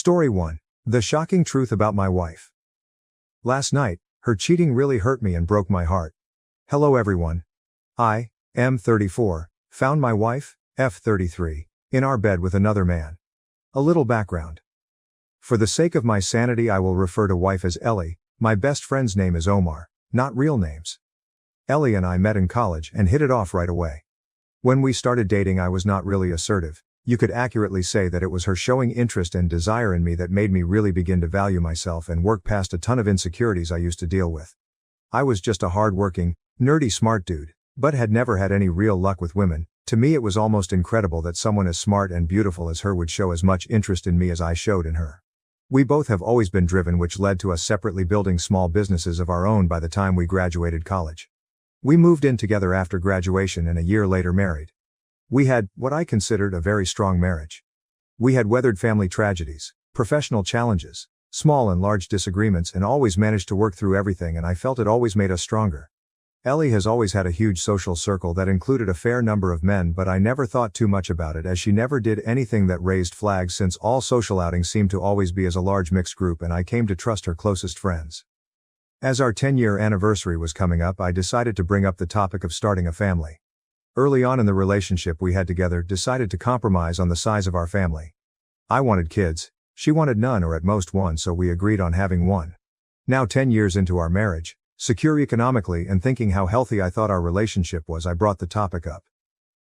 Story 1. The shocking truth about my wife. Last night, her cheating really hurt me and broke my heart. Hello everyone. I, M34, found my wife, F33, in our bed with another man. A little background. For the sake of my sanity, I will refer to wife as Ellie. My best friend's name is Omar, not real names. Ellie and I met in college and hit it off right away. When we started dating, I was not really assertive. You could accurately say that it was her showing interest and desire in me that made me really begin to value myself and work past a ton of insecurities I used to deal with. I was just a hard-working, nerdy smart dude, but had never had any real luck with women. To me, it was almost incredible that someone as smart and beautiful as her would show as much interest in me as I showed in her. We both have always been driven, which led to us separately building small businesses of our own by the time we graduated college. We moved in together after graduation and a year later married. We had, what I considered, a very strong marriage. We had weathered family tragedies, professional challenges, small and large disagreements, and always managed to work through everything, and I felt it always made us stronger. Ellie has always had a huge social circle that included a fair number of men, but I never thought too much about it, as she never did anything that raised flags, since all social outings seemed to always be as a large mixed group, and I came to trust her closest friends. As our 10-year anniversary was coming up, I decided to bring up the topic of starting a family. Early on in the relationship we had together, decided to compromise on the size of our family. I wanted kids, she wanted none or at most one, so we agreed on having one. Now 10 years into our marriage, secure economically and thinking how healthy I thought our relationship was, I brought the topic up.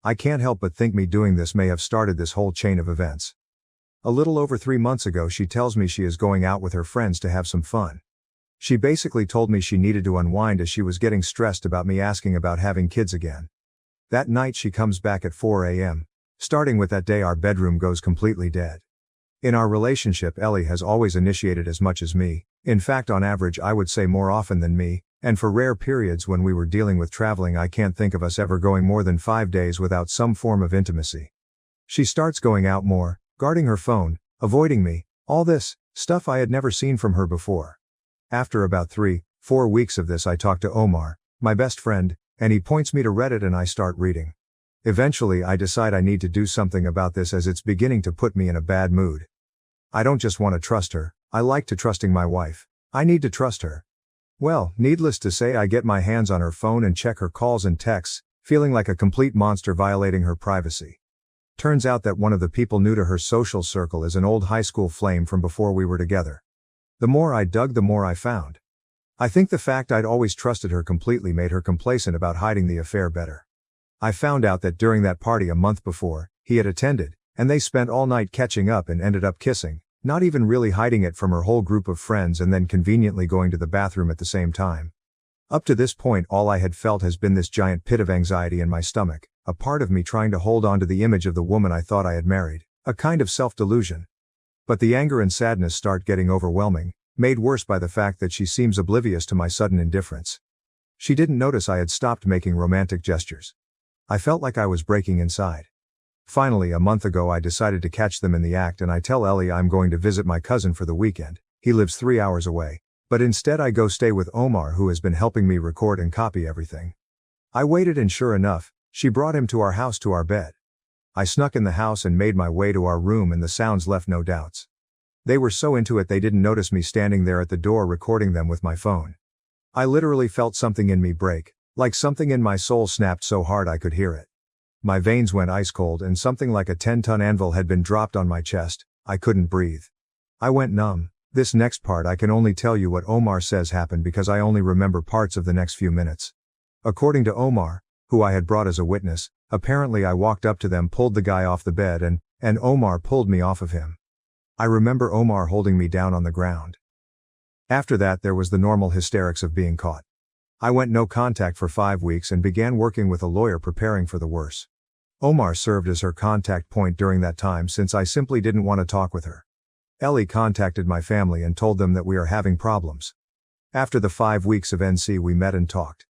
I can't help but think me doing this may have started this whole chain of events. A little over 3 months ago, she tells me she is going out with her friends to have some fun. She basically told me she needed to unwind as she was getting stressed about me asking about having kids again. That night she comes back at 4 a.m. Starting with that day, our bedroom goes completely dead. In our relationship, Ellie has always initiated as much as me. In fact, on average, I would say more often than me, and for rare periods when we were dealing with traveling, I can't think of us ever going more than 5 days without some form of intimacy. She starts going out more, guarding her phone, avoiding me, all this stuff I had never seen from her before. After about 3-4 weeks of this, I talk to Omar, my best friend, and he points me to Reddit and I start reading. Eventually I decide I need to do something about this, as it's beginning to put me in a bad mood. I don't just want to trust her, I like to trusting my wife. I need to trust her. Well, needless to say, I get my hands on her phone and check her calls and texts, feeling like a complete monster violating her privacy. Turns out that one of the people new to her social circle is an old high school flame from before we were together. The more I dug, the more I found. I think the fact I'd always trusted her completely made her complacent about hiding the affair better. I found out that during that party a month before, he had attended, and they spent all night catching up and ended up kissing, not even really hiding it from her whole group of friends, and then conveniently going to the bathroom at the same time. Up to this point, all I had felt has been this giant pit of anxiety in my stomach, a part of me trying to hold on to the image of the woman I thought I had married, a kind of self-delusion. But the anger and sadness start getting overwhelming, made worse by the fact that she seems oblivious to my sudden indifference. She didn't notice I had stopped making romantic gestures. I felt like I was breaking inside. Finally, a month ago, I decided to catch them in the act, and I tell Ellie I'm going to visit my cousin for the weekend. He lives 3 hours away. But instead I go stay with Omar, who has been helping me record and copy everything. I waited, and sure enough, she brought him to our house, to our bed. I snuck in the house and made my way to our room, and the sounds left no doubts. They were so into it they didn't notice me standing there at the door recording them with my phone. I literally felt something in me break, like something in my soul snapped so hard I could hear it. My veins went ice cold, and something like a 10-ton anvil had been dropped on my chest. I couldn't breathe. I went numb. This next part I can only tell you what Omar says happened, because I only remember parts of the next few minutes. According to Omar, who I had brought as a witness, apparently I walked up to them, pulled the guy off the bed, and Omar pulled me off of him. I remember Omar holding me down on the ground. After that, there was the normal hysterics of being caught. I went no contact for 5 weeks and began working with a lawyer, preparing for the worst. Omar served as her contact point during that time, since I simply didn't want to talk with her. Ellie contacted my family and told them that we are having problems. After the 5 weeks of NC, we met and talked.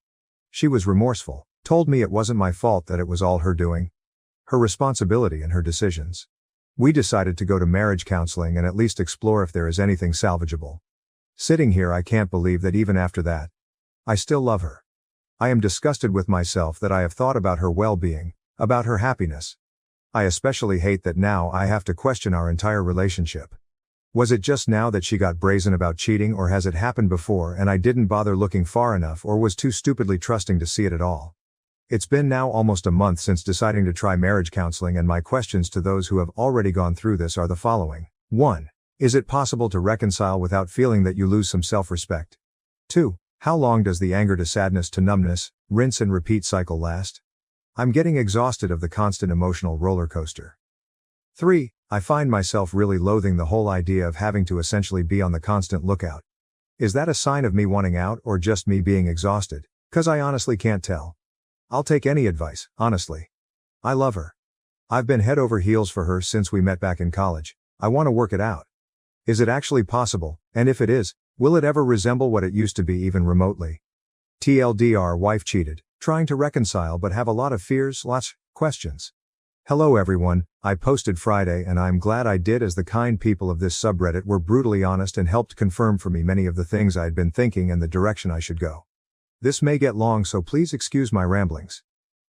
She was remorseful, told me it wasn't my fault, that it was all her doing. Her responsibility and her decisions. We decided to go to marriage counseling and at least explore if there is anything salvageable. Sitting here, I can't believe that even after that, I still love her. I am disgusted with myself that I have thought about her well-being, about her happiness. I especially hate that now I have to question our entire relationship. Was it just now that she got brazen about cheating, or has it happened before and I didn't bother looking far enough or was too stupidly trusting to see it at all? It's been now almost a month since deciding to try marriage counseling, and my questions to those who have already gone through this are the following. 1. Is it possible to reconcile without feeling that you lose some self-respect? 2. How long does the anger to sadness to numbness, rinse and repeat cycle last? I'm getting exhausted of the constant emotional roller coaster. 3. I find myself really loathing the whole idea of having to essentially be on the constant lookout. Is that a sign of me wanting out or just me being exhausted? 'Cause I honestly can't tell. I'll take any advice, honestly. I love her. I've been head over heels for her since we met back in college. I want to work it out. Is it actually possible, and if it is, will it ever resemble what it used to be even remotely? TLDR, wife cheated, trying to reconcile but have a lot of fears, lots questions. Hello everyone, I posted Friday and I'm glad I did, as the kind people of this subreddit were brutally honest and helped confirm for me many of the things I had been thinking and the direction I should go. This may get long, so please excuse my ramblings.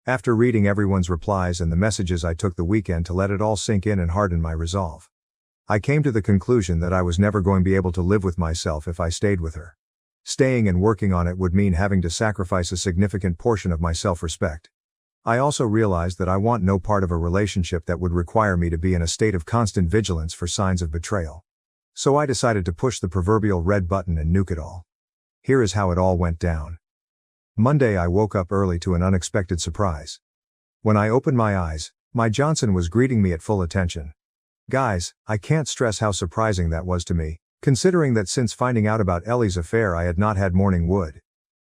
After reading everyone's replies and the messages, I took the weekend to let it all sink in and harden my resolve. I came to the conclusion that I was never going to be able to live with myself if I stayed with her. Staying and working on it would mean having to sacrifice a significant portion of my self-respect. I also realized that I want no part of a relationship that would require me to be in a state of constant vigilance for signs of betrayal. So I decided to push the proverbial red button and nuke it all. Here is how it all went down. Monday, I woke up early to an unexpected surprise. When I opened my eyes, my Johnson was greeting me at full attention. Guys, I can't stress how surprising that was to me, considering that since finding out about Ellie's affair I had not had morning wood.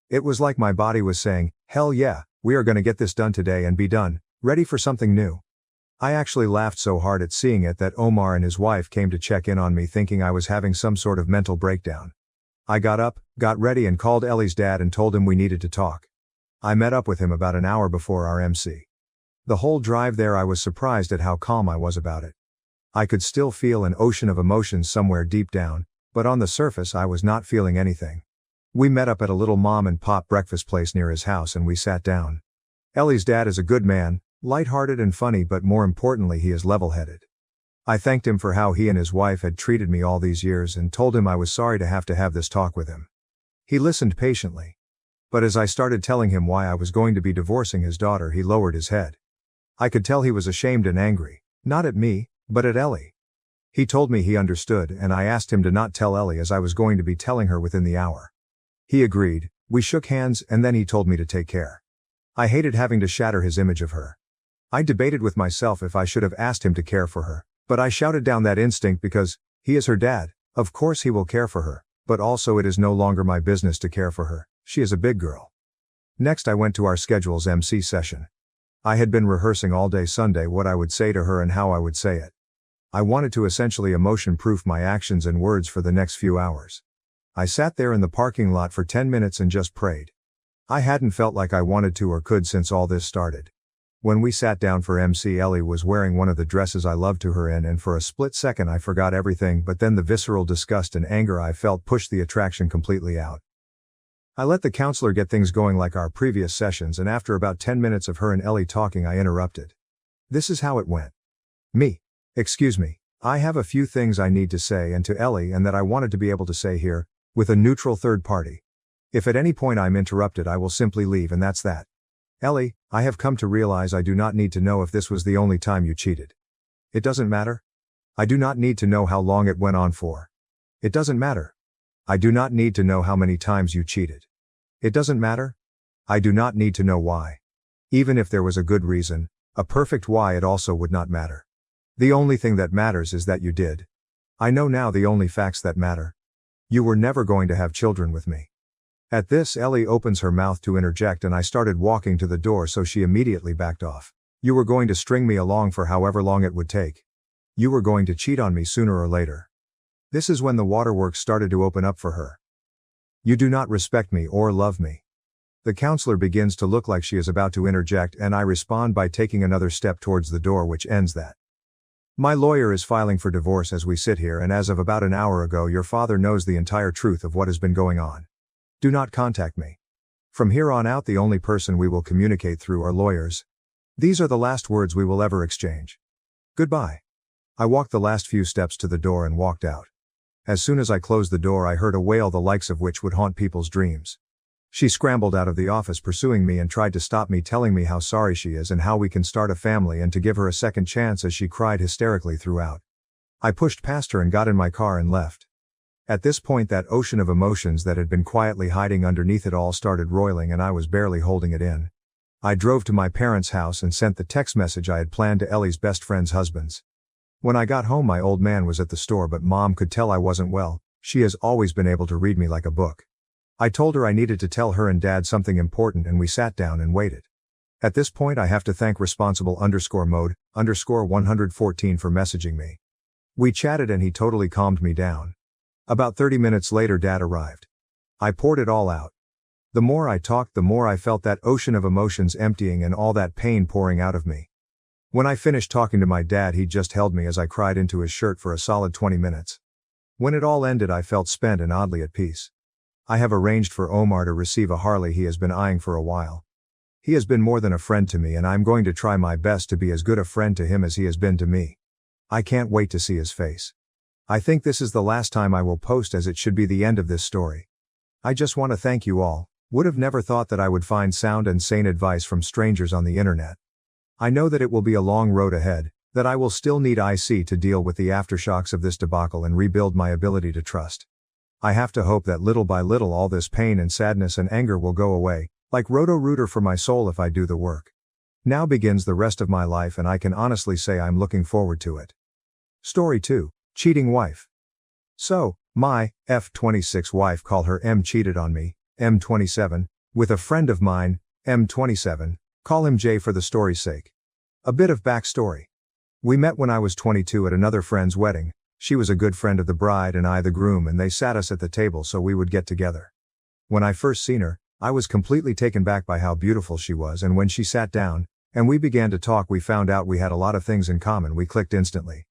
It was like my body was saying, hell yeah, we are gonna get this done today and be done, ready for something new. I actually laughed so hard at seeing it that Omar and his wife came to check in on me, thinking I was having some sort of mental breakdown. I got up, got ready and called Ellie's dad and told him we needed to talk. I met up with him about an hour before our MC. The whole drive there I was surprised at how calm I was about it. I could still feel an ocean of emotions somewhere deep down, but on the surface I was not feeling anything. We met up at a little mom and pop breakfast place near his house and we sat down. Ellie's dad is a good man, lighthearted and funny, but more importantly he is level-headed. I thanked him for how he and his wife had treated me all these years and told him I was sorry to have this talk with him. He listened patiently. But as I started telling him why I was going to be divorcing his daughter, he lowered his head. I could tell he was ashamed and angry, not at me, but at Ellie. He told me he understood, and I asked him to not tell Ellie, as I was going to be telling her within the hour. He agreed, we shook hands, and then he told me to take care. I hated having to shatter his image of her. I debated with myself if I should have asked him to care for her, but I shouted down that instinct because he is her dad. Of course he will care for her, but also it is no longer my business to care for her. She is a big girl. Next I went to our schedule's MC session. I had been rehearsing all day Sunday what I would say to her and how I would say it. I wanted to essentially emotion-proof my actions and words for the next few hours. I sat there in the parking lot for 10 minutes and just prayed. I hadn't felt like I wanted to or could since all this started. When we sat down for MC, Ellie was wearing one of the dresses I loved to her in, and for a split second I forgot everything, but then the visceral disgust and anger I felt pushed the attraction completely out. I let the counselor get things going like our previous sessions, and after about 10 minutes of her and Ellie talking I interrupted. This is how it went. Excuse me, I have a few things I need to say and to Ellie, and that I wanted to be able to say here, with a neutral third party. If at any point I'm interrupted I will simply leave, and that's that. Ellie, I have come to realize I do not need to know if this was the only time you cheated. It doesn't matter. I do not need to know how long it went on for. It doesn't matter. I do not need to know how many times you cheated. It doesn't matter. I do not need to know why. Even if there was a good reason, a perfect why, it also would not matter. The only thing that matters is that you did. I know now the only facts that matter. You were never going to have children with me. At this, Ellie opens her mouth to interject and I started walking to the door, so she immediately backed off. You were going to string me along for however long it would take. You were going to cheat on me sooner or later. This is when the waterworks started to open up for her. You do not respect me or love me. The counselor begins to look like she is about to interject, and I respond by taking another step towards the door, which ends that. My lawyer is filing for divorce as we sit here, and as of about an hour ago your father knows the entire truth of what has been going on. Do not contact me. From here on out the only person we will communicate through are lawyers. These are the last words we will ever exchange. Goodbye. I walked the last few steps to the door and walked out. As soon as I closed the door, I heard a wail the likes of which would haunt people's dreams. She scrambled out of the office pursuing me and tried to stop me, telling me how sorry she is and how we can start a family and to give her a second chance, as she cried hysterically throughout. I pushed past her and got in my car and left. At this point, that ocean of emotions that had been quietly hiding underneath it all started roiling, and I was barely holding it in. I drove to my parents' house and sent the text message I had planned to Ellie's best friend's husbands. When I got home, my old man was at the store, but Mom could tell I wasn't well. She has always been able to read me like a book. I told her I needed to tell her and Dad something important, and we sat down and waited. At this point, I have to thank responsible_mode_114 for messaging me. We chatted and he totally calmed me down. About 30 minutes later, Dad arrived. I poured it all out. The more I talked, the more I felt that ocean of emotions emptying and all that pain pouring out of me. When I finished talking to my dad, he just held me as I cried into his shirt for a solid 20 minutes. When it all ended, I felt spent and oddly at peace. I have arranged for Omar to receive a Harley he has been eyeing for a while. He has been more than a friend to me, and I'm going to try my best to be as good a friend to him as he has been to me. I can't wait to see his face. I think this is the last time I will post, as it should be the end of this story. I just want to thank you all. Would have never thought that I would find sound and sane advice from strangers on the internet. I know that it will be a long road ahead, that I will still need IC to deal with the aftershocks of this debacle and rebuild my ability to trust. I have to hope that little by little all this pain and sadness and anger will go away, like Roto-Rooter for my soul, if I do the work. Now begins the rest of my life, and I can honestly say I'm looking forward to it. Story 2. Cheating Wife. So, my F26 wife, call her M, cheated on me, M27, with a friend of mine, M27, call him J for the story's sake. A bit of backstory. We met when I was 22 at another friend's wedding. She was a good friend of the bride and I the groom, and they sat us at the table so we would get together. When I first seen her, I was completely taken back by how beautiful she was, and when she sat down, and we began to talk, we found out we had a lot of things in common. We clicked instantly.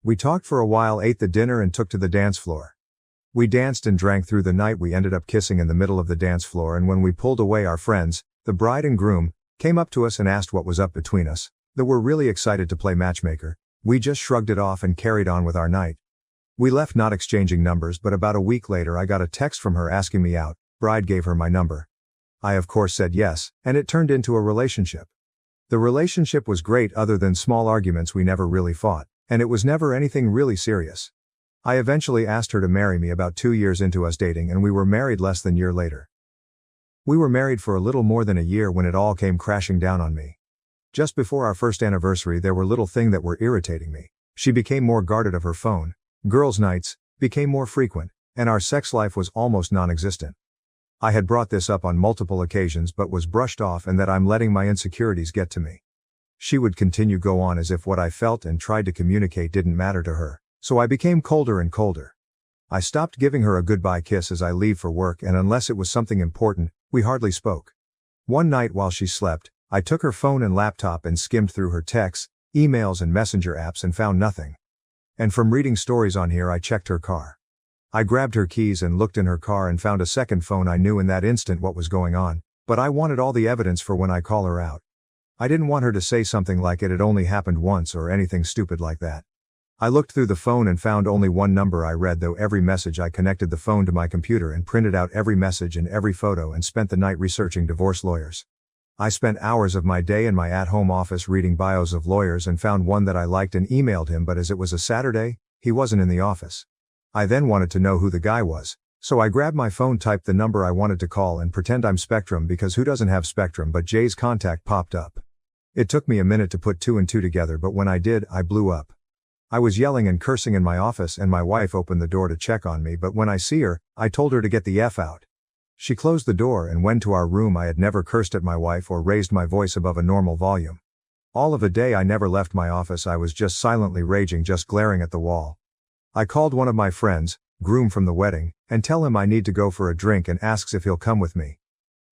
We talked for a while, ate the dinner, and took to the dance floor. We danced and drank through the night. We ended up kissing in the middle of the dance floor, and when we pulled away, our friends, the bride and groom, came up to us and asked what was up between us. They were really excited to play matchmaker. We just shrugged it off and carried on with our night. We left not exchanging numbers, but about a week later I got a text from her asking me out. Bride gave her my number. I of course said yes, and it turned into a relationship. The relationship was great. Other than small arguments, we never really fought, and it was never anything really serious. I eventually asked her to marry me about 2 years into us dating, and we were married less than a year later. We were married for a little more than a year when it all came crashing down on me. Just before our first anniversary, there were little things that were irritating me. She became more guarded of her phone, girls' nights became more frequent, and our sex life was almost non-existent. I had brought this up on multiple occasions but was brushed off, and that I'm letting my insecurities get to me. She would continue go on as if what I felt and tried to communicate didn't matter to her, so I became colder and colder. I stopped giving her a goodbye kiss as I leave for work, and unless it was something important, we hardly spoke. One night while she slept, I took her phone and laptop and skimmed through her texts, emails and messenger apps and found nothing. And from reading stories on here, I checked her car. I grabbed her keys and looked in her car and found a second phone. I knew in that instant what was going on, but I wanted all the evidence for when I call her out. I didn't want her to say something like it had only happened once or anything stupid like that. I looked through the phone and found only one number. I read though every message. I connected the phone to my computer and printed out every message and every photo and spent the night researching divorce lawyers. I spent hours of my day in my at-home office reading bios of lawyers and found one that I liked and emailed him, but as it was a Saturday, he wasn't in the office. I then wanted to know who the guy was, so I grabbed my phone, typed the number I wanted to call and pretend I'm Spectrum, because who doesn't have Spectrum, but Jay's contact popped up. It took me a minute to put two and two together, but when I did, I blew up. I was yelling and cursing in my office, and my wife opened the door to check on me, but when I see her, I told her to get the F out. She closed the door and went to our room. I had never cursed at my wife or raised my voice above a normal volume. All of a day I never left my office. I was just silently raging, just glaring at the wall. I called one of my friends, groom from the wedding, and tell him I need to go for a drink and asks if he'll come with me.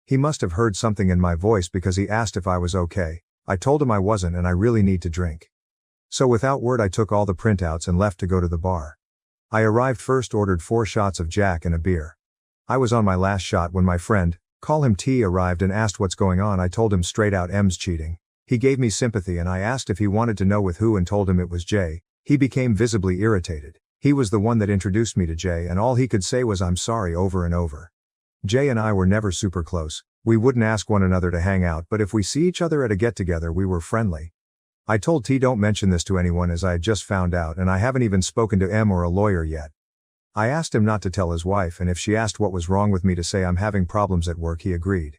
He must have heard something in my voice because he asked if I was okay. I told him I wasn't and I really need to drink. So without word I took all the printouts and left to go to the bar. I arrived first, ordered 4 shots of Jack and a beer. I was on my last shot when my friend, call him T, arrived and asked what's going on. I told him straight out M's cheating. He gave me sympathy and I asked if he wanted to know with who and told him it was Jay. He became visibly irritated. He was the one that introduced me to Jay, and all he could say was I'm sorry over and over. Jay and I were never super close. We wouldn't ask one another to hang out, but if we see each other at a get-together we were friendly. I told T don't mention this to anyone as I had just found out, and I haven't even spoken to M or a lawyer yet. I asked him not to tell his wife, and if she asked what was wrong with me to say I'm having problems at work, he agreed.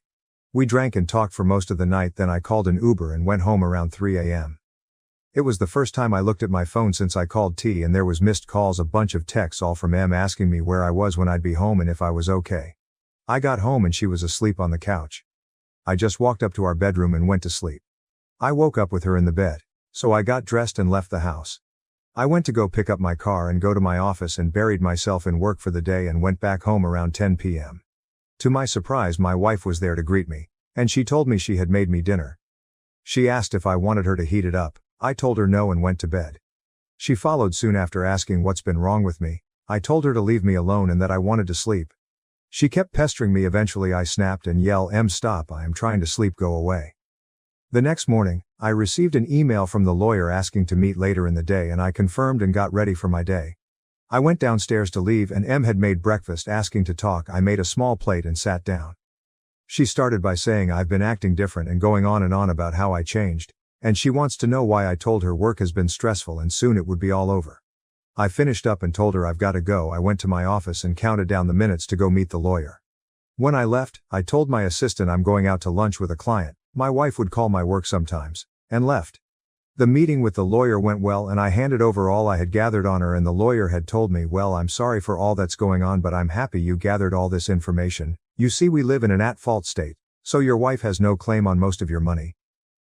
We drank and talked for most of the night, then I called an Uber and went home around 3 a.m. It was the first time I looked at my phone since I called T, and there was missed calls, a bunch of texts, all from M asking me where I was, when I'd be home, and if I was okay. I got home and she was asleep on the couch. I just walked up to our bedroom and went to sleep. I woke up with her in the bed, so I got dressed and left the house. I went to go pick up my car and go to my office and buried myself in work for the day and went back home around 10 p.m. To my surprise, my wife was there to greet me, and she told me she had made me dinner. She asked if I wanted her to heat it up. I told her no and went to bed. She followed soon after asking what's been wrong with me. I told her to leave me alone and that I wanted to sleep. She kept pestering me. Eventually I snapped and yelled, "M, stop, I am trying to sleep, go away." The next morning, I received an email from the lawyer asking to meet later in the day, and I confirmed and got ready for my day. I went downstairs to leave and M had made breakfast asking to talk. I made a small plate and sat down. She started by saying I've been acting different and going on and on about how I changed, and she wants to know why. I told her work has been stressful and soon it would be all over. I finished up and told her I've got to go. I went to my office and counted down the minutes to go meet the lawyer. When I left, I told my assistant I'm going out to lunch with a client. My wife would call my work sometimes, and left. The meeting with the lawyer went well and I handed over all I had gathered on her, and the lawyer had told me, "Well, I'm sorry for all that's going on, but I'm happy you gathered all this information. You see, we live in an at-fault state, so your wife has no claim on most of your money."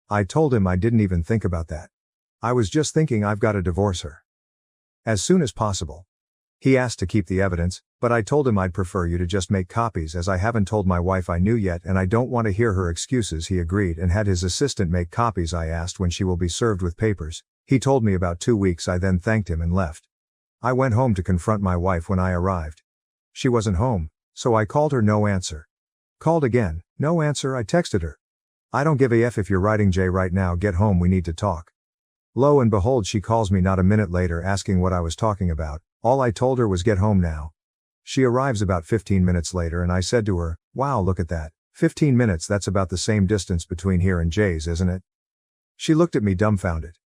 I told him I didn't even think about that. I was just thinking I've got to divorce her as soon as possible. He asked to keep the evidence, but I told him I'd prefer you to just make copies, as I haven't told my wife I knew yet and I don't want to hear her excuses. He agreed and had his assistant make copies. I asked when she will be served with papers. He told me about 2 weeks. I then thanked him and left. I went home to confront my wife when I arrived. She wasn't home, so I called her, no answer. Called again, no answer. I texted her, "I don't give a F if you're writing Jay right now, get home, we need to talk." Lo and behold, she calls me not a minute later asking what I was talking about. All I told her was get home now. She arrives about 15 minutes later and I said to her, "Wow, look at that. 15 minutes, that's about the same distance between here and Jay's, isn't it?" She looked at me dumbfounded.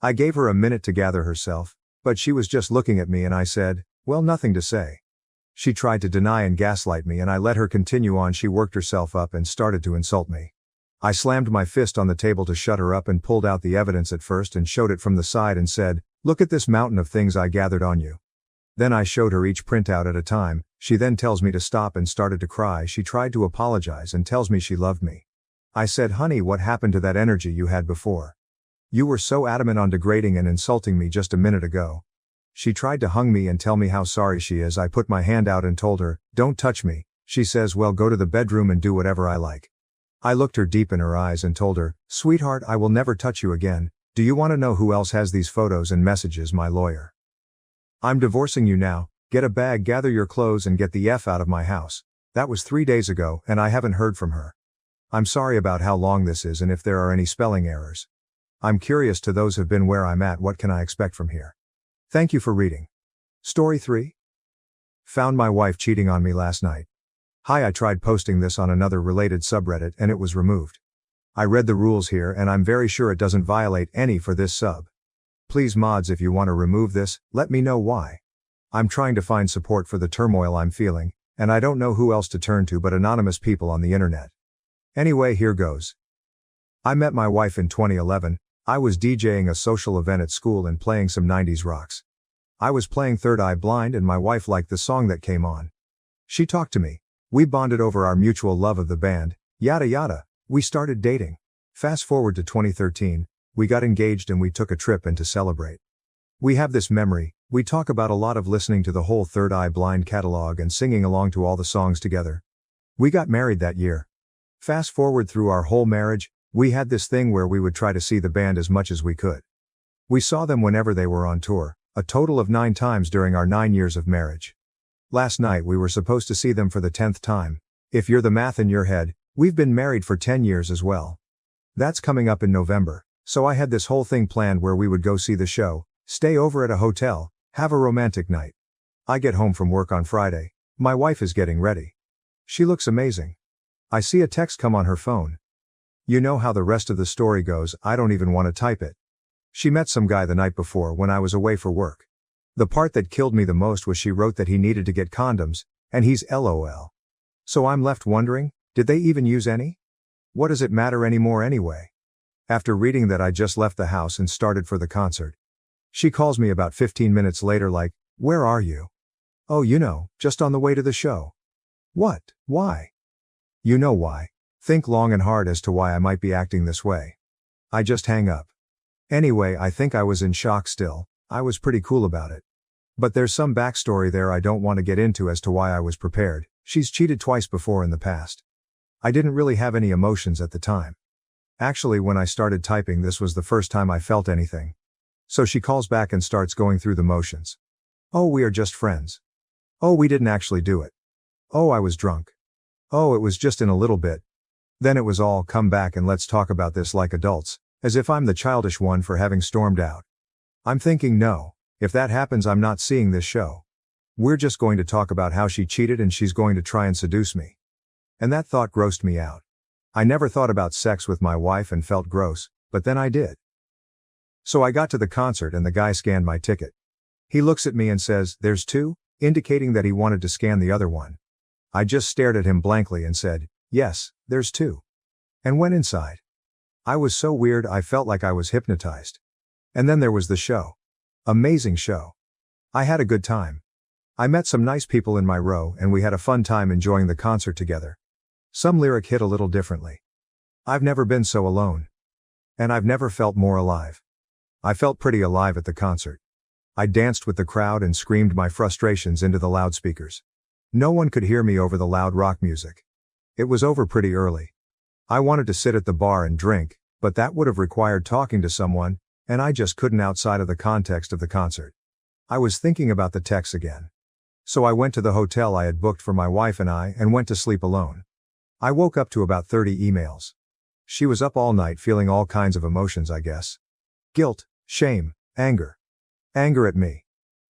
I gave her a minute to gather herself, but she was just looking at me and I said, "Well, nothing to say." She tried to deny and gaslight me and I let her continue on. She worked herself up and started to insult me. I slammed my fist on the table to shut her up and pulled out the evidence at first and showed it from the side and said, "Look at this mountain of things I gathered on you." Then I showed her each printout at a time. She then tells me to stop and started to cry. She tried to apologize and tells me she loved me. I said, "Honey, what happened to that energy you had before? You were so adamant on degrading and insulting me just a minute ago." She tried to hug me and tell me how sorry she is. I put my hand out and told her, "Don't touch me." She says, "Well, go to the bedroom and do whatever I like." I looked her deep in her eyes and told her, "Sweetheart, I will never touch you again. Do you want to know who else has these photos and messages? My lawyer. I'm divorcing you now. Get a bag, gather your clothes and get the F out of my house." That was 3 days ago and I haven't heard from her. I'm sorry about how long this is and if there are any spelling errors. I'm curious to those who've been where I'm at, what can I expect from here? Thank you for reading. Story 3. Found my wife cheating on me last night. Hi, I tried posting this on another related subreddit and it was removed. I read the rules here and I'm very sure it doesn't violate any for this sub. Please mods, if you want to remove this, let me know why. I'm trying to find support for the turmoil I'm feeling, and I don't know who else to turn to but anonymous people on the internet. Anyway, here goes. I met my wife in 2011. I was DJing a social event at school and playing some 90s rocks. I was playing Third Eye Blind and my wife liked the song that came on. She talked to me. We bonded over our mutual love of the band, yada yada. We started dating. Fast forward to 2013, we got engaged and we took a trip in to celebrate. We have this memory, we talk about a lot of listening to the whole Third Eye Blind catalog and singing along to all the songs together. We got married that year. Fast forward through our whole marriage, we had this thing where we would try to see the band as much as we could. We saw them whenever they were on tour, a total of 9 times during our 9 years of marriage. Last night we were supposed to see them for the 10th time. If you're the math in your head, we've been married for 10 years as well. That's coming up in November, so I had this whole thing planned where we would go see the show, stay over at a hotel, Have a romantic night. I get home from work on Friday. My wife is getting ready. She looks amazing. I see a text come on her phone. You know how the rest of the story goes, I don't even want to type it. She met some guy the night before when I was away for work. The part that killed me the most was she wrote that he needed to get condoms, and he's LOL. So I'm left wondering, did they even use any? What does it matter anymore anyway? After reading that, I just left the house and started for the concert. She calls me about 15 minutes later like, where are you? Oh, just on the way to the show. What? Why? You know why. Think long and hard as to why I might be acting this way. I just hang up. Anyway, I think I was in shock still. I was pretty cool about it. But there's some backstory there I don't want to get into as to why I was prepared. She's cheated twice before in the past. I didn't really have any emotions at the time. Actually, when I started typing, this was the first time I felt anything. So she calls back and starts going through the motions. Oh, we are just friends. Oh, we didn't actually do it. Oh, I was drunk. Oh, it was just in a little bit. Then it was all, come back and let's talk about this like adults, as if I'm the childish one for having stormed out. I'm thinking, no, if that happens, I'm not seeing this show. We're just going to talk about how she cheated and she's going to try and seduce me. And that thought grossed me out. I never thought about sex with my wife and felt gross, but then I did. So I got to the concert and the guy scanned my ticket. He looks at me and says, there's two, indicating that he wanted to scan the other one. I just stared at him blankly and said, yes, there's two. And went inside. I was so weird I felt like I was hypnotized. And then there was the show. Amazing show. I had a good time. I met some nice people in my row and we had a fun time enjoying the concert together. Some lyric hit a little differently. I've never been so alone. And I've never felt more alive. I felt pretty alive at the concert. I danced with the crowd and screamed my frustrations into the loudspeakers. No one could hear me over the loud rock music. It was over pretty early. I wanted to sit at the bar and drink, but that would have required talking to someone, and I just couldn't outside of the context of the concert. I was thinking about the texts again. So I went to the hotel I had booked for my wife and I and went to sleep alone. I woke up to about 30 emails. She was up all night feeling all kinds of emotions, I guess. Guilt, shame, anger. Anger at me.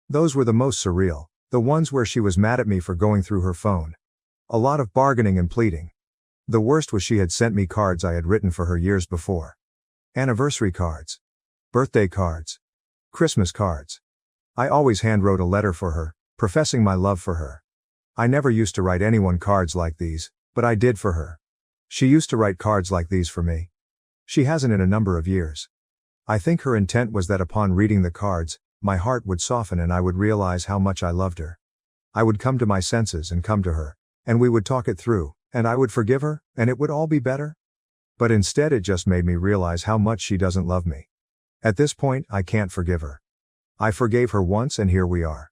Those were the most surreal, the ones where she was mad at me for going through her phone. A lot of bargaining and pleading. The worst was she had sent me cards I had written for her years before. Anniversary cards. Birthday cards. Christmas cards. I always handwrote a letter for her, professing my love for her. I never used to write anyone cards like these, but I did for her. She used to write cards like these for me. She hasn't in a number of years. I think her intent was that upon reading the cards, my heart would soften and I would realize how much I loved her. I would come to my senses and come to her, and we would talk it through, and I would forgive her, and it would all be better. But instead it just made me realize how much she doesn't love me. At this point, I can't forgive her. I forgave her once and here we are.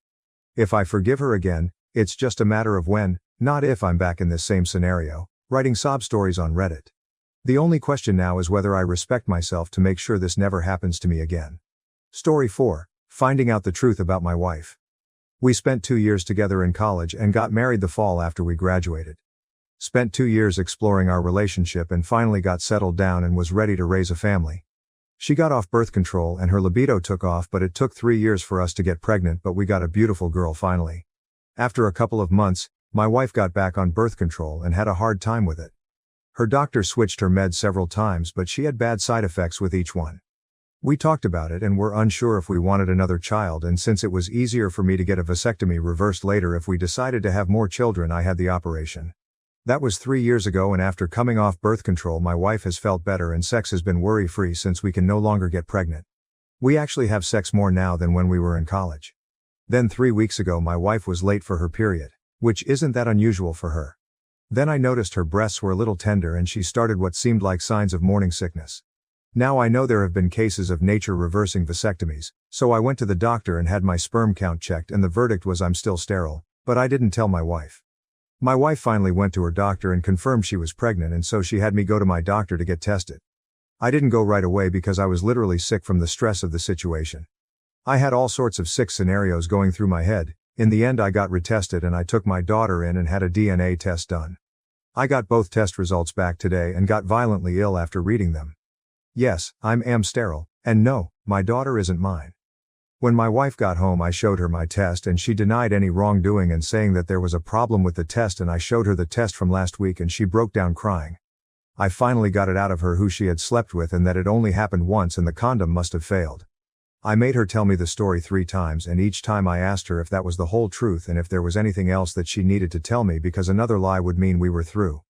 If I forgive her again, it's just a matter of when, not if I'm back in this same scenario, writing sob stories on Reddit. The only question now is whether I respect myself to make sure this never happens to me again. Story 4. Finding out the truth about my wife. We spent 2 years together in college and got married the fall after we graduated. Spent 2 years exploring our relationship and finally got settled down and was ready to raise a family. She got off birth control and her libido took off, but it took 3 years for us to get pregnant, but we got a beautiful girl finally. After a couple of months, my wife got back on birth control and had a hard time with it. Her doctor switched her meds several times, but she had bad side effects with each one. We talked about it and were unsure if we wanted another child, and since it was easier for me to get a vasectomy reversed later if we decided to have more children, I had the operation. That was 3 years ago, and after coming off birth control my wife has felt better and sex has been worry-free since we can no longer get pregnant. We actually have sex more now than when we were in college. Then 3 weeks ago my wife was late for her period, which isn't that unusual for her. Then I noticed her breasts were a little tender and she started what seemed like signs of morning sickness. Now I know there have been cases of nature reversing vasectomies, so I went to the doctor and had my sperm count checked and the verdict was I'm still sterile, but I didn't tell my wife. My wife finally went to her doctor and confirmed she was pregnant, and so she had me go to my doctor to get tested. I didn't go right away because I was literally sick from the stress of the situation. I had all sorts of sick scenarios going through my head. In the end I got retested and I took my daughter in and had a DNA test done. I got both test results back today and got violently ill after reading them. Yes, I am sterile, and no, my daughter isn't mine. When my wife got home, I showed her my test and she denied any wrongdoing and saying that there was a problem with the test, and I showed her the test from last week and she broke down crying. I finally got it out of her who she had slept with and that it only happened once and the condom must have failed. I made her tell me the story 3 times, and each time I asked her if that was the whole truth and if there was anything else that she needed to tell me, because another lie would mean we were through.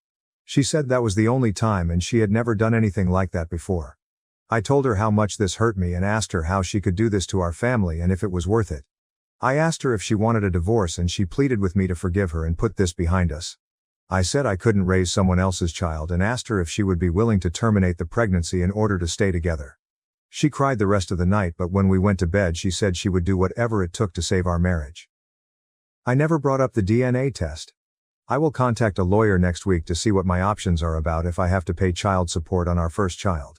She said that was the only time and she had never done anything like that before. I told her how much this hurt me and asked her how she could do this to our family and if it was worth it. I asked her if she wanted a divorce and she pleaded with me to forgive her and put this behind us. I said I couldn't raise someone else's child and asked her if she would be willing to terminate the pregnancy in order to stay together. She cried the rest of the night, but when we went to bed she said she would do whatever it took to save our marriage. I never brought up the DNA test. I will contact a lawyer next week to see what my options are about if I have to pay child support on our first child.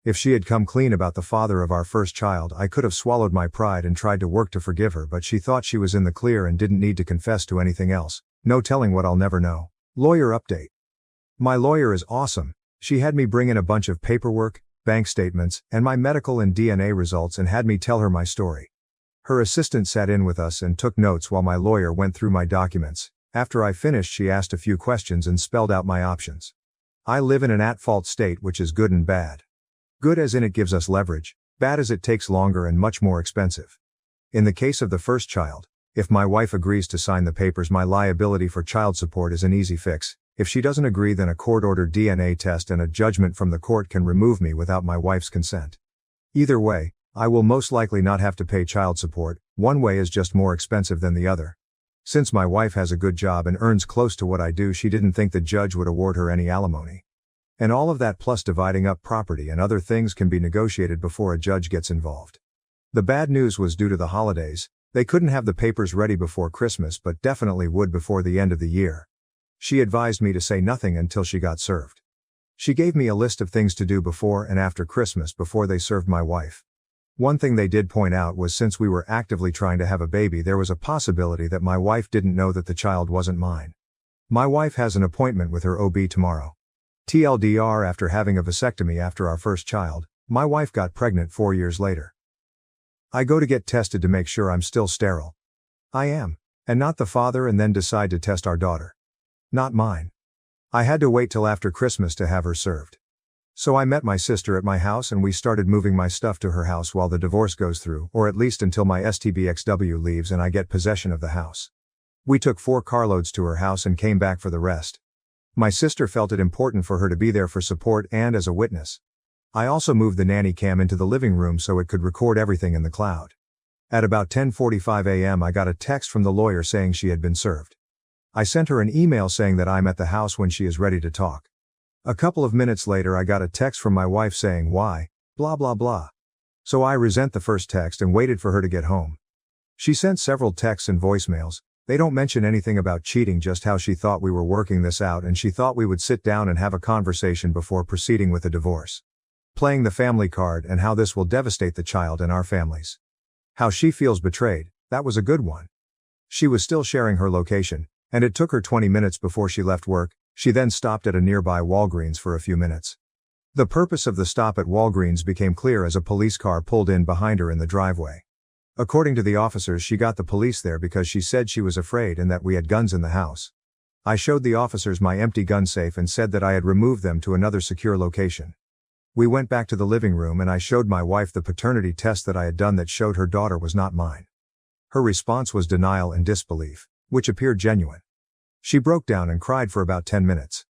If she had come clean about the father of our first child, I could have swallowed my pride and tried to work to forgive her, but she thought she was in the clear and didn't need to confess to anything else. No telling what I'll never know. Lawyer update. My lawyer is awesome. She had me bring in a bunch of paperwork, bank statements, and my medical and DNA results and had me tell her my story. Her assistant sat in with us and took notes while my lawyer went through my documents. After I finished, she asked a few questions and spelled out my options. I live in an at-fault state, which is good and bad. Good as in it gives us leverage, bad as it takes longer and much more expensive. In the case of the first child, if my wife agrees to sign the papers, my liability for child support is an easy fix. If she doesn't agree, then a court-ordered DNA test and a judgment from the court can remove me without my wife's consent. Either way, I will most likely not have to pay child support. One way is just more expensive than the other. Since my wife has a good job and earns close to what I do, she didn't think the judge would award her any alimony. And all of that plus dividing up property and other things can be negotiated before a judge gets involved. The bad news was due to the holidays. They couldn't have the papers ready before Christmas, but definitely would before the end of the year. She advised me to say nothing until she got served. She gave me a list of things to do before and after Christmas before they served my wife. One thing they did point out was, since we were actively trying to have a baby, there was a possibility that my wife didn't know that the child wasn't mine. My wife has an appointment with her OB tomorrow. TLDR, after having a vasectomy after our first child, my wife got pregnant 4 years later. I go to get tested to make sure I'm still sterile. I am, and not the father, and then decide to test our daughter. Not mine. I had to wait till after Christmas to have her served. So I met my sister at my house and we started moving my stuff to her house while the divorce goes through, or at least until my STBXW leaves and I get possession of the house. We took 4 carloads to her house and came back for the rest. My sister felt it important for her to be there for support and as a witness. I also moved the nanny cam into the living room so it could record everything in the cloud. At about 10:45 a.m. I got a text from the lawyer saying she had been served. I sent her an email saying that I'm at the house when she is ready to talk. A couple of minutes later I got a text from my wife saying, "Why, blah blah blah." So I resent the first text and waited for her to get home. She sent several texts and voicemails. They don't mention anything about cheating, just how she thought we were working this out and she thought we would sit down and have a conversation before proceeding with a divorce. Playing the family card and how this will devastate the child and our families. How she feels betrayed, that was a good one. She was still sharing her location, and it took her 20 minutes before she left work. She then stopped at a nearby Walgreens for a few minutes. The purpose of the stop at Walgreens became clear as a police car pulled in behind her in the driveway. According to the officers, she got the police there because she said she was afraid and that we had guns in the house. I showed the officers my empty gun safe and said that I had removed them to another secure location. We went back to the living room and I showed my wife the paternity test that I had done that showed her daughter was not mine. Her response was denial and disbelief, which appeared genuine. She broke down and cried for about 10 minutes.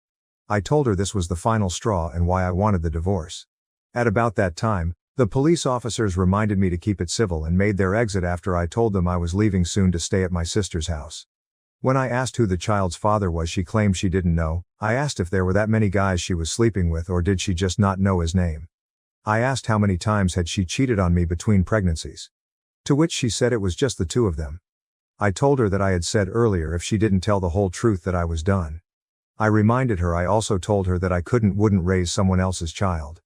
I told her this was the final straw and why I wanted the divorce. At about that time, the police officers reminded me to keep it civil and made their exit after I told them I was leaving soon to stay at my sister's house. When I asked who the child's father was, she claimed she didn't know. I asked if there were that many guys she was sleeping with, or did she just not know his name. I asked how many times had she cheated on me between pregnancies. To which she said it was just the 2 of them. I told her that I had said earlier if she didn't tell the whole truth that I was done. I reminded her I also told her that I wouldn't raise someone else's child.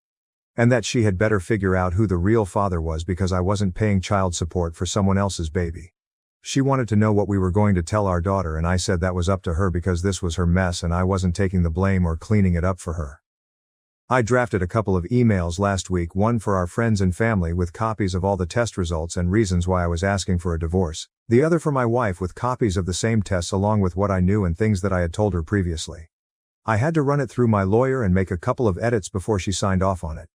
And that she had better figure out who the real father was because I wasn't paying child support for someone else's baby. She wanted to know what we were going to tell our daughter, and I said that was up to her because this was her mess and I wasn't taking the blame or cleaning it up for her. I drafted a couple of emails last week, one for our friends and family with copies of all the test results and reasons why I was asking for a divorce, the other for my wife with copies of the same tests along with what I knew and things that I had told her previously. I had to run it through my lawyer and make a couple of edits before she signed off on it.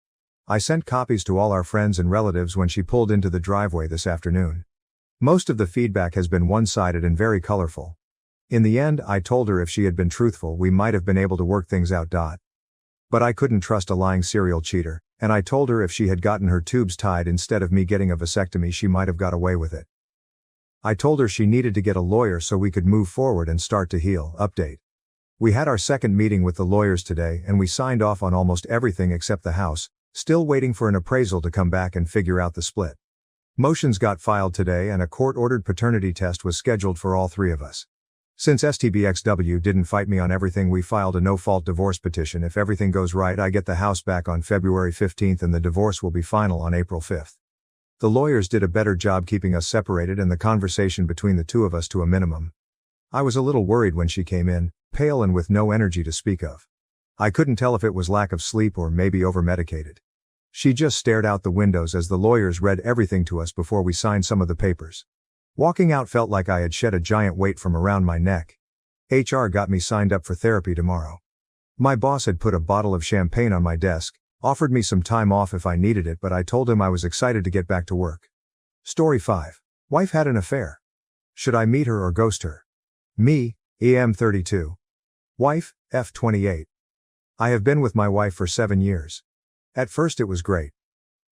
I sent copies to all our friends and relatives when she pulled into the driveway this afternoon. Most of the feedback has been one-sided and very colorful. In the end, I told her if she had been truthful, we might have been able to work things out. But I couldn't trust a lying serial cheater, and I told her if she had gotten her tubes tied instead of me getting a vasectomy, she might have got away with it. I told her she needed to get a lawyer so we could move forward and start to heal. Update. We had our second meeting with the lawyers today and we signed off on almost everything except the house, still waiting for an appraisal to come back and figure out the split. Motions got filed today and a court-ordered paternity test was scheduled for all three of us. Since STBXW didn't fight me on everything, we filed a no-fault divorce petition. If everything goes right, I get the house back on February 15th and the divorce will be final on April 5th. The lawyers did a better job keeping us separated and the conversation between the two of us to a minimum. I was a little worried when she came in, pale and with no energy to speak of. I couldn't tell if it was lack of sleep or maybe over-medicated. She just stared out the windows as the lawyers read everything to us before we signed some of the papers. Walking out felt like I had shed a giant weight from around my neck. HR got me signed up for therapy tomorrow. My boss had put a bottle of champagne on my desk, offered me some time off if I needed it, but I told him I was excited to get back to work. Story 5. Wife had an affair. Should I meet her or ghost her? Me, EM 32. Wife, F 28. I have been with my wife for 7 years. At first it was great.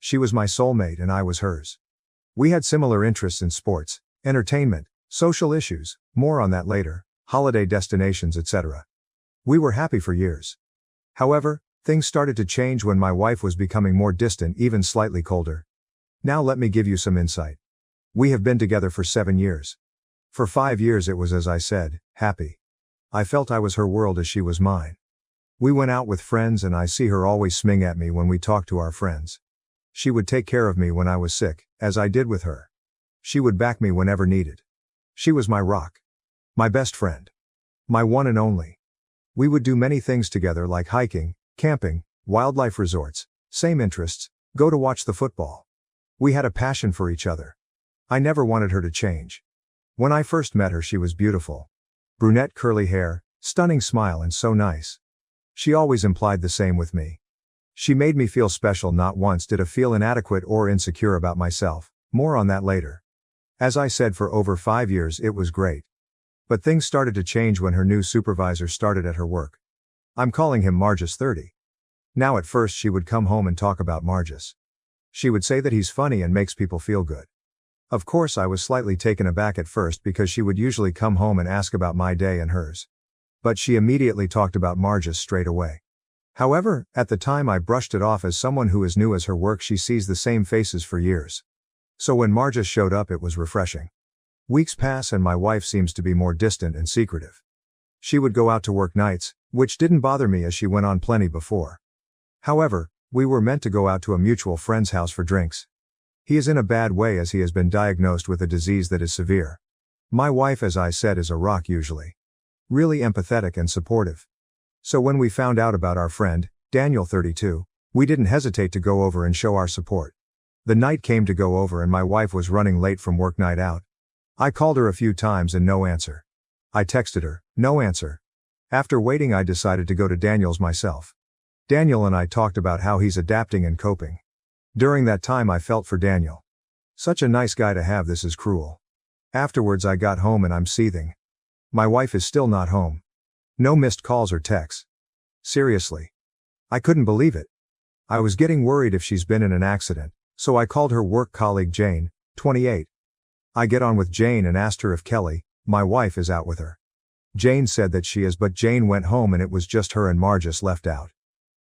She was my soulmate and I was hers. We had similar interests in sports, entertainment, social issues, more on that later, holiday destinations, etc. We were happy for years. However, things started to change when my wife was becoming more distant, even slightly colder. Now let me give you some insight. We have been together for 7 years. For 5 years it was, as I said, happy. I felt I was her world as she was mine. We went out with friends and I see her always sming at me when we talked to our friends. She would take care of me when I was sick, as I did with her. She would back me whenever needed. She was my rock. My best friend. My one and only. We would do many things together like hiking, camping, wildlife resorts, same interests, go to watch the football. We had a passion for each other. I never wanted her to change. When I first met her she was beautiful. Brunette curly hair, stunning smile and so nice. She always implied the same with me. She made me feel special. Not once did I feel inadequate or insecure about myself, more on that later. As I said, for over 5 years it was great. But things started to change when her new supervisor started at her work. I'm calling him Margus 30. Now at first she would come home and talk about Margus. She would say that he's funny and makes people feel good. Of course I was slightly taken aback at first because she would usually come home and ask about my day and hers. But she immediately talked about Margus straight away. However, at the time I brushed it off as someone who is new as her work. She sees the same faces for years. So when Margus showed up it was refreshing. Weeks pass and my wife seems to be more distant and secretive. She would go out to work nights, which didn't bother me as she went on plenty before. However, we were meant to go out to a mutual friend's house for drinks. He is in a bad way as he has been diagnosed with a disease that is severe. My wife, as I said, is a rock usually. Really empathetic and supportive. So when we found out about our friend, Daniel 32, we didn't hesitate to go over and show our support. The night came to go over and my wife was running late from work. Night out. I called her a few times and no answer. I texted her, no answer. After waiting I decided to go to Daniel's myself. Daniel and I talked about how he's adapting and coping. During that time I felt for Daniel. Such a nice guy to have. This is cruel. Afterwards I got home and I'm seething. My wife is still not home. No missed calls or texts. Seriously. I couldn't believe it. I was getting worried if she's been in an accident, so I called her work colleague Jane, 28. I get on with Jane and asked her if Kelly, my wife, is out with her. Jane said that she is, but Jane went home and it was just her and Margus left out.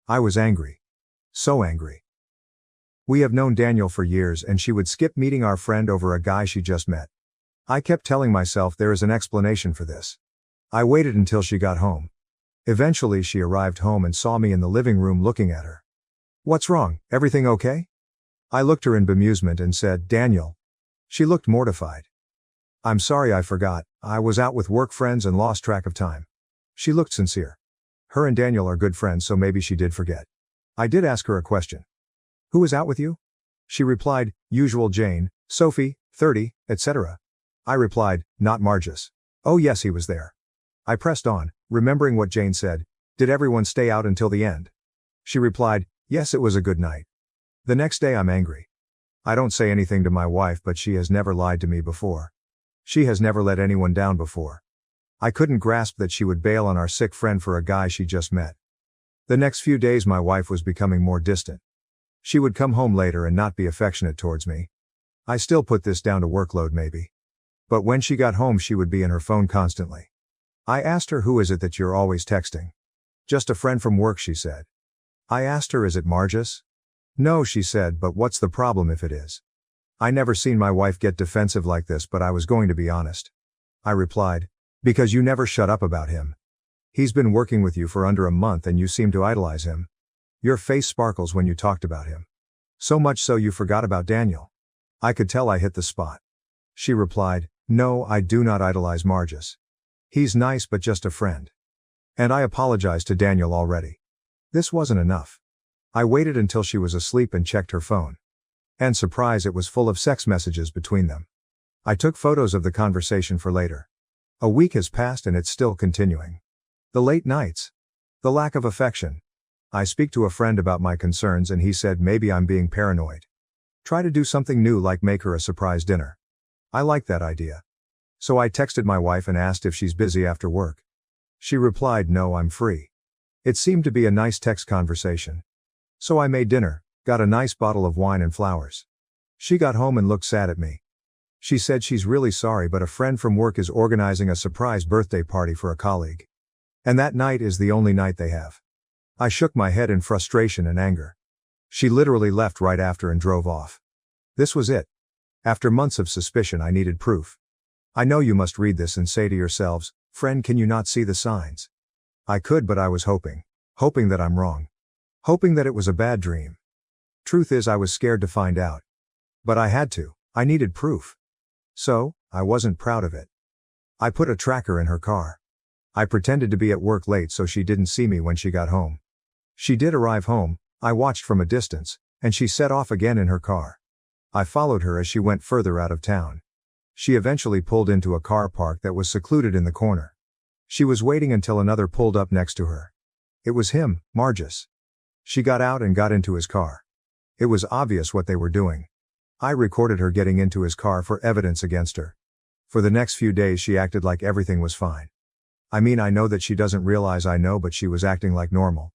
I was angry. So angry. We have known Daniel for years and she would skip meeting our friend over a guy she just met. I kept telling myself there is an explanation for this. I waited until she got home. Eventually she arrived home and saw me in the living room looking at her. What's wrong, everything okay? I looked her in bemusement and said, Daniel. She looked mortified. I'm sorry, I forgot, I was out with work friends and lost track of time. She looked sincere. Her and Daniel are good friends, so maybe she did forget. I did ask her a question. Who is out with you? She replied, usual Jane, Sophie, 30, etc. I replied, not Margus. Oh yes, he was there. I pressed on, remembering what Jane said. Did everyone stay out until the end? She replied, yes, it was a good night. The next day I'm angry. I don't say anything to my wife, but she has never lied to me before. She has never let anyone down before. I couldn't grasp that she would bail on our sick friend for a guy she just met. The next few days my wife was becoming more distant. She would come home later and not be affectionate towards me. I still put this down to workload maybe. But when she got home she would be in her phone constantly. I asked her, who is it that you're always texting? Just a friend from work, she said. I asked her, is it Margus? No, she said, but what's the problem if it is? I never seen my wife get defensive like this, but I was going to be honest. I replied, because you never shut up about him. He's been working with you for under a month and you seem to idolize him. Your face sparkles when you talked about him. So much so you forgot about Daniel. I could tell I hit the spot. She replied, no, I do not idolize Margus. He's nice but just a friend. And I apologized to Daniel already. This wasn't enough. I waited until she was asleep and checked her phone. And surprise, it was full of sex messages between them. I took photos of the conversation for later. A week has passed and it's still continuing. The late nights. The lack of affection. I speak to a friend about my concerns and he said maybe I'm being paranoid. Try to do something new, like make her a surprise dinner. I like that idea. So I texted my wife and asked if she's busy after work. She replied, no, I'm free. It seemed to be a nice text conversation. So I made dinner, got a nice bottle of wine and flowers. She got home and looked sad at me. She said she's really sorry, but a friend from work is organizing a surprise birthday party for a colleague. And that night is the only night they have. I shook my head in frustration and anger. She literally left right after and drove off. This was it. After months of suspicion, I needed proof. I know you must read this and say to yourselves, friend, can you not see the signs? I could, but I was hoping that I'm wrong. Hoping that it was a bad dream. Truth is, I was scared to find out. But I had to. I needed proof. So, I wasn't proud of it. I put a tracker in her car. I pretended to be at work late so she didn't see me when she got home. She did arrive home, I watched from a distance, and she set off again in her car. I followed her as she went further out of town. She eventually pulled into a car park that was secluded in the corner. She was waiting until another pulled up next to her. It was him, Margus. She got out and got into his car. It was obvious what they were doing. I recorded her getting into his car for evidence against her. For the next few days she acted like everything was fine. I mean, I know that she doesn't realize I know, but she was acting like normal.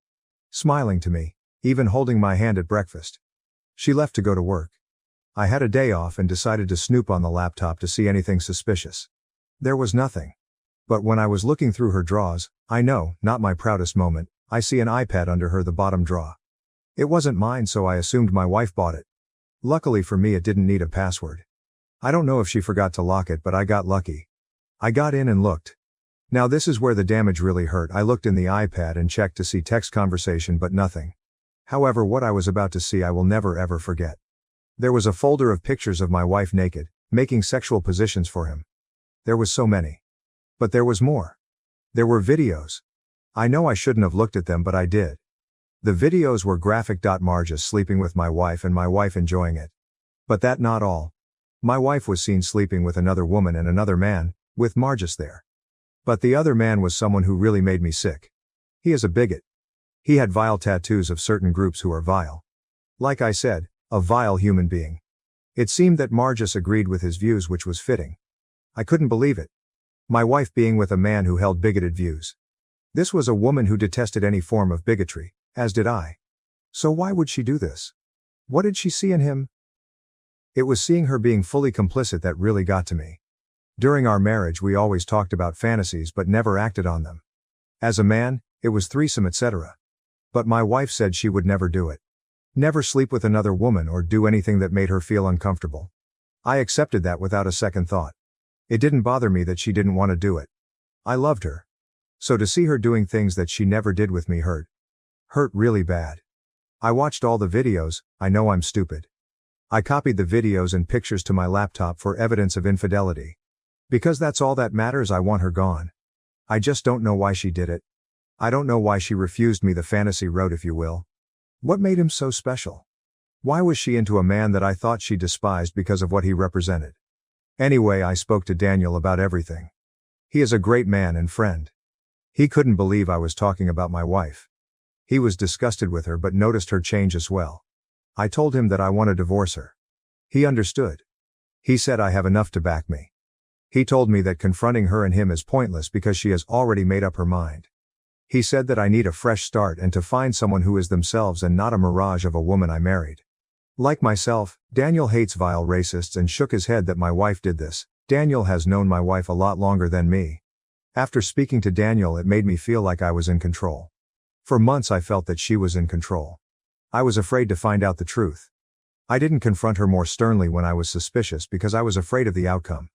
Smiling to me, even holding my hand at breakfast. She left to go to work. I had a day off and decided to snoop on the laptop to see anything suspicious. There was nothing. But when I was looking through her drawers, I know, not my proudest moment, I see an iPad under the bottom drawer. It wasn't mine, so I assumed my wife bought it. Luckily for me, it didn't need a password. I don't know if she forgot to lock it, but I got lucky. I got in and looked. Now this is where the damage really hurt. I looked in the iPad and checked to see text conversation, but nothing. However, what I was about to see I will never ever forget. There was a folder of pictures of my wife naked, making sexual positions for him. There was so many. But there was more. There were videos. I know I shouldn't have looked at them, but I did. The videos were graphic. Margus sleeping with my wife and my wife enjoying it. But that not all. My wife was seen sleeping with another woman and another man, with Margus there. But the other man was someone who really made me sick. He is a bigot. He had vile tattoos of certain groups who are vile. Like I said, a vile human being. It seemed that Margus agreed with his views, which was fitting. I couldn't believe it. My wife being with a man who held bigoted views. This was a woman who detested any form of bigotry, as did I. So why would she do this? What did she see in him? It was seeing her being fully complicit that really got to me. During our marriage we always talked about fantasies but never acted on them. As a man, it was threesome, etc. But my wife said she would never do it. Never sleep with another woman or do anything that made her feel uncomfortable. I accepted that without a second thought. It didn't bother me that she didn't want to do it. I loved her. So to see her doing things that she never did with me hurt. Hurt really bad. I watched all the videos. I know I'm stupid. I copied the videos and pictures to my laptop for evidence of infidelity. Because that's all that matters. I want her gone. I just don't know why she did it. I don't know why she refused me the fantasy road, if you will. What made him so special? Why was she into a man that I thought she despised because of what he represented? Anyway, I spoke to Daniel about everything. He is a great man and friend. He couldn't believe I was talking about my wife. He was disgusted with her but noticed her change as well. I told him that I want to divorce her. He understood. He said I have enough to back me. He told me that confronting her and him is pointless because she has already made up her mind. He said that I need a fresh start and to find someone who is themselves and not a mirage of a woman I married. Like myself, Daniel hates vile racists and shook his head that my wife did this. Daniel has known my wife a lot longer than me. After speaking to Daniel, it made me feel like I was in control. For months I felt that she was in control. I was afraid to find out the truth. I didn't confront her more sternly when I was suspicious because I was afraid of the outcome.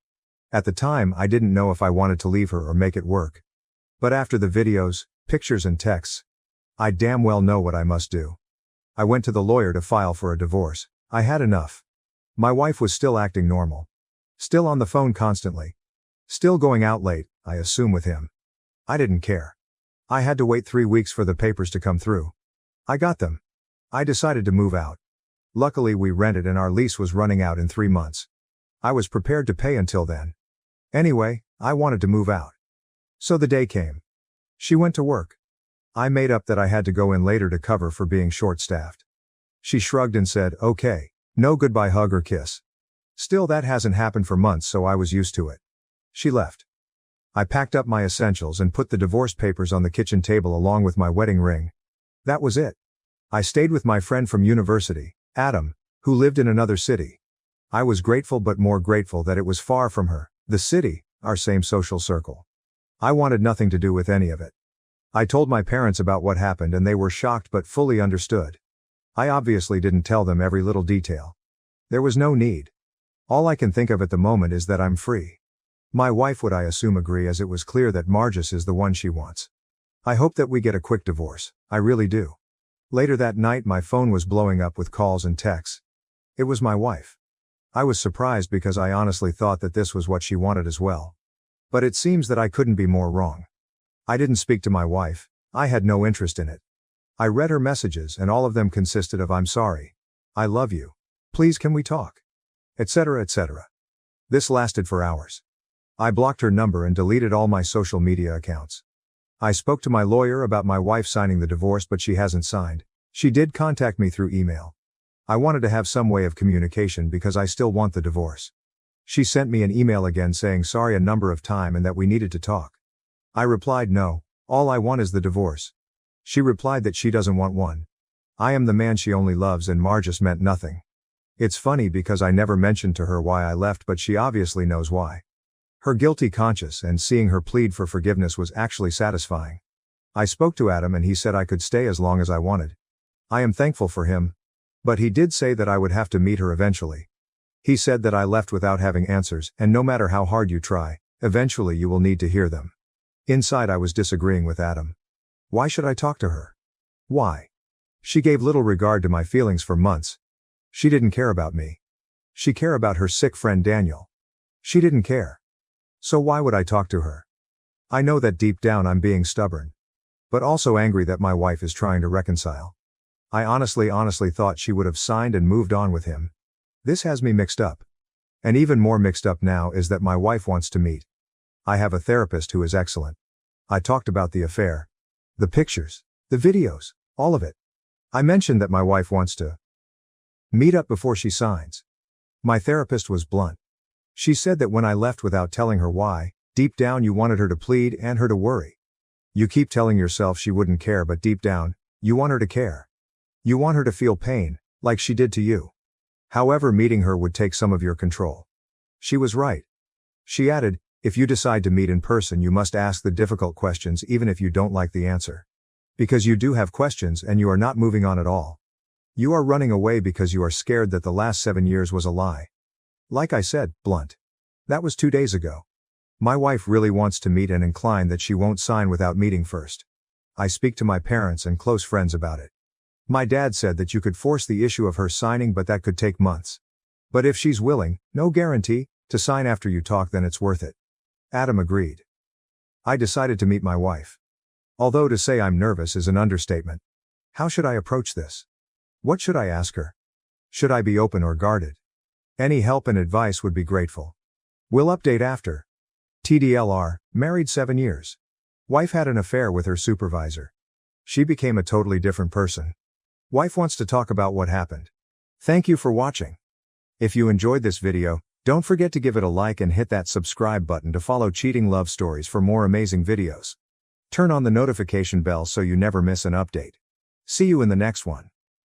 At the time, I didn't know if I wanted to leave her or make it work. But after the videos, pictures and texts, I damn well know what I must do. I went to the lawyer to file for a divorce. I had enough. My wife was still acting normal. Still on the phone constantly. Still going out late, I assume with him. I didn't care. I had to wait 3 weeks for the papers to come through. I got them. I decided to move out. Luckily we rented and our lease was running out in 3 months. I was prepared to pay until then. Anyway, I wanted to move out. So the day came. She went to work. I made up that I had to go in later to cover for being short-staffed. She shrugged and said, okay, no goodbye hug or kiss. Still, that hasn't happened for months, so I was used to it. She left. I packed up my essentials and put the divorce papers on the kitchen table along with my wedding ring. That was it. I stayed with my friend from university, Adam, who lived in another city. I was grateful but more grateful that it was far from her, the city, our same social circle. I wanted nothing to do with any of it. I told my parents about what happened and they were shocked but fully understood. I obviously didn't tell them every little detail. There was no need. All I can think of at the moment is that I'm free. My wife would, I assume, agree, as it was clear that Margus is the one she wants. I hope that we get a quick divorce, I really do. Later that night my phone was blowing up with calls and texts. It was my wife. I was surprised because I honestly thought that this was what she wanted as well. But it seems that I couldn't be more wrong. I didn't speak to my wife. I had no interest in it. I read her messages and all of them consisted of "I'm sorry. I love you. Please can we talk?" etc. etc. This lasted for hours. I blocked her number and deleted all my social media accounts. I spoke to my lawyer about my wife signing the divorce, but she hasn't signed. She did contact me through email. I wanted to have some way of communication because I still want the divorce. She sent me an email again saying sorry a number of times and that we needed to talk. I replied no, all I want is the divorce. She replied that she doesn't want one. I am the man she only loves and Margus meant nothing. It's funny because I never mentioned to her why I left, but she obviously knows why. Her guilty conscience and seeing her plead for forgiveness was actually satisfying. I spoke to Adam and he said I could stay as long as I wanted. I am thankful for him. But he did say that I would have to meet her eventually. He said that I left without having answers, and no matter how hard you try, eventually you will need to hear them. Inside I was disagreeing with Adam. Why should I talk to her? Why? She gave little regard to my feelings for months. She didn't care about me. She cared about her sick friend Daniel. She didn't care. So why would I talk to her? I know that deep down I'm being stubborn. But also angry that my wife is trying to reconcile. I honestly thought she would have signed and moved on with him. This has me mixed up. And even more mixed up now is that my wife wants to meet. I have a therapist who is excellent. I talked about the affair. The pictures. The videos. All of it. I mentioned that my wife wants to meet up before she signs. My therapist was blunt. She said that when I left without telling her why, deep down you wanted her to plead and her to worry. You keep telling yourself she wouldn't care, but deep down, you want her to care. You want her to feel pain, like she did to you. However, meeting her would take some of your control. She was right. She added, if you decide to meet in person, you must ask the difficult questions even if you don't like the answer. Because you do have questions and you are not moving on at all. You are running away because you are scared that the last 7 years was a lie. Like I said, blunt. That was 2 days ago. My wife really wants to meet and inclined that she won't sign without meeting first. I speak to my parents and close friends about it. My dad said that you could force the issue of her signing, but that could take months. But if she's willing, no guarantee, to sign after you talk, then it's worth it. Adam agreed. I decided to meet my wife. Although to say I'm nervous is an understatement. How should I approach this? What should I ask her? Should I be open or guarded? Any help and advice would be grateful. Will update after. TDLR, married 7 years. Wife had an affair with her supervisor. She became a totally different person. Wife wants to talk about what happened. Thank you for watching. If you enjoyed this video, don't forget to give it a like and hit that subscribe button to follow cheating love stories for more amazing videos. Turn on the notification bell so you never miss an update. See you in the next one.